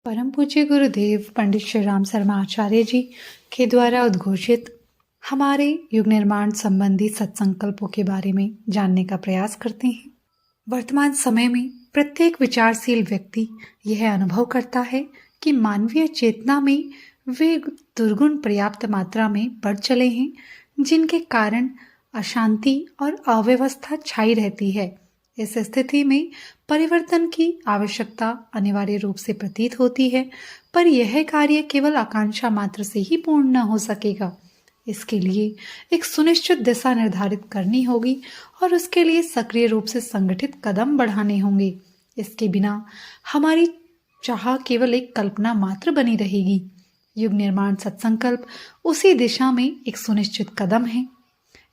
परम पूज्य गुरुदेव पंडित श्री राम शर्मा आचार्य जी के द्वारा उद्घोषित हमारे युग निर्माण संबंधी सत्संकल्पों के बारे में जानने का प्रयास करते हैं। वर्तमान समय में प्रत्येक विचारशील व्यक्ति यह अनुभव करता है कि मानवीय चेतना में वे दुर्गुण पर्याप्त मात्रा में बढ़ चले हैं, जिनके कारण अशांति और अव्यवस्था छाई रहती है। इस स्थिति में परिवर्तन की आवश्यकता अनिवार्य रूप से प्रतीत होती है, पर यह कार्य केवल आकांक्षा मात्र से ही पूर्ण न हो सकेगा। इसके लिए एक सुनिश्चित दिशा निर्धारित करनी होगी और उसके लिए सक्रिय रूप से संगठित कदम बढ़ाने होंगे। इसके बिना हमारी चाह केवल एक कल्पना मात्र बनी रहेगी। युग निर्माण सत्संकल्प उसी दिशा में एक सुनिश्चित कदम है।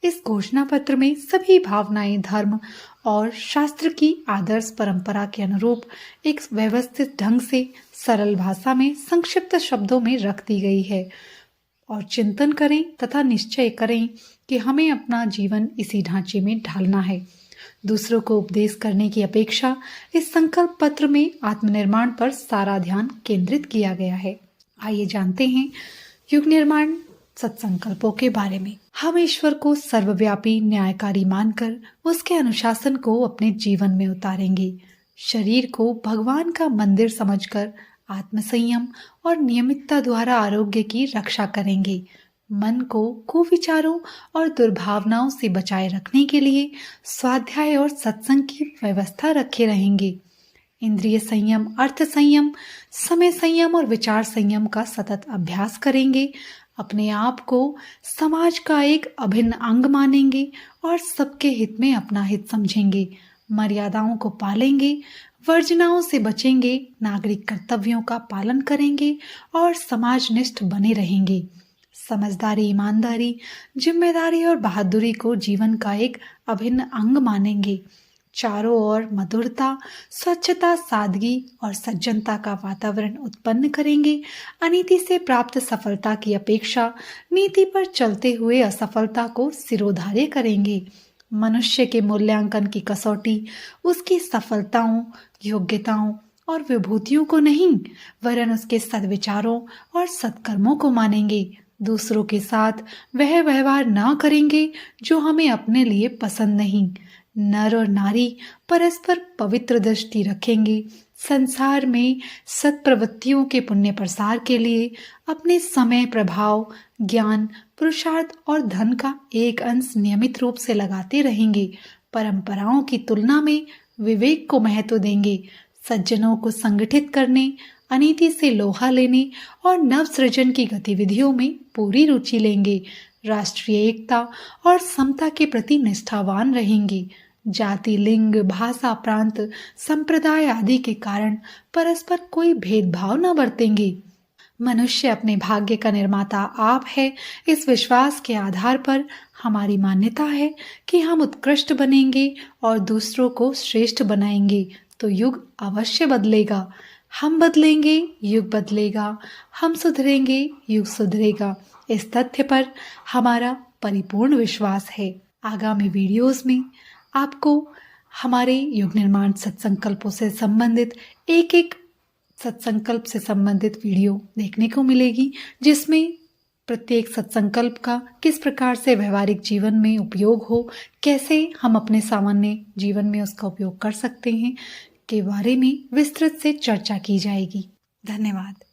इस घोषणा पत्र में सभी भावनाएं धर्म और शास्त्र की आदर्श परंपरा के अनुरूप एक व्यवस्थित ढंग से सरल भाषा में संक्षिप्त शब्दों में रख दी गई है और चिंतन करें तथा निश्चय करें कि हमें अपना जीवन इसी ढांचे में ढालना है। दूसरों को उपदेश करने की अपेक्षा इस संकल्प पत्र में आत्मनिर्माण पर सारा ध्यान केंद्रित किया गया है। आइए जानते हैं युग निर्माण सत्संकल्पों के बारे में। हम ईश्वर को सर्वव्यापी न्यायकारी मानकर उसके अनुशासन को अपने जीवन में उतारेंगे। शरीर को भगवान का मंदिर समझकर आत्मसंयम और नियमितता द्वारा आरोग्य की रक्षा करेंगे। मन को कुविचारों और दुर्भावनाओं से बचाए रखने के लिए स्वाध्याय और सत्संग की व्यवस्था रखे रहेंगे। इंद्रिय संयम, अर्थ संयम, समय संयम और विचार संयम का सतत अभ्यास करेंगे। अपने आप को समाज का एक अभिन्न अंग मानेंगे और सबके हित में अपना हित समझेंगे। मर्यादाओं को पालेंगे, वर्जनाओं से बचेंगे, नागरिक कर्तव्यों का पालन करेंगे और समाजनिष्ठ बने रहेंगे। समझदारी, ईमानदारी, जिम्मेदारी और बहादुरी को जीवन का एक अभिन्न अंग मानेंगे। चारों ओर मधुरता, स्वच्छता, सादगी और सज्जनता का वातावरण उत्पन्न करेंगे। अनीति से प्राप्त सफलता की अपेक्षा नीति पर चलते हुए असफलता को सिरोधार्य करेंगे। मनुष्य के मूल्यांकन की कसौटी उसकी सफलताओं, योग्यताओं और विभूतियों को नहीं, वरन उसके सद्विचारों और सत्कर्मों को मानेंगे। दूसरों के साथ वह व्यवहार न करेंगे जो हमें अपने लिए पसंद नहीं। नर और नारी परस्पर पवित्र दृष्टि रखेंगे। संसार में सत्प्रवृत्तियों के पुण्य प्रसार के लिए अपने समय, प्रभाव, ज्ञान, पुरुषार्थ और धन का एक अंश नियमित रूप से लगाते रहेंगे। परंपराओं की तुलना में विवेक को महत्व देंगे। सज्जनों को संगठित करने, अनीति से लोहा लेने और नव सृजन की गतिविधियों में पूरी रुचि लेंगे। राष्ट्रीय एकता और समता के प्रति निष्ठावान रहेंगे। जाति, लिंग, भाषा, प्रांत, संप्रदाय आदि के कारण परस्पर कोई भेदभाव न बरतेंगे। मनुष्य अपने भाग्य का निर्माता आप है। इस विश्वास के आधार पर हमारी मान्यता है कि हम उत्कृष्ट बनेंगे और दूसरों को श्रेष्ठ बनाएंगे तो युग अवश्य बदलेगा। हम बदलेंगे, युग बदलेगा। हम सुधरेंगे, युग सुधरेगा। इस तथ्य पर हमारा परिपूर्ण विश्वास है। आगामी वीडियोस में आपको हमारे युग निर्माण सत्संकल्पों से संबंधित एक सत्संकल्प से संबंधित वीडियो देखने को मिलेगी, जिसमें प्रत्येक सत्संकल्प का किस प्रकार से व्यवहारिक जीवन में उपयोग हो, कैसे हम अपने सामान्य जीवन में उसका उपयोग कर सकते हैं के बारे में विस्तृत से चर्चा की जाएगी। धन्यवाद।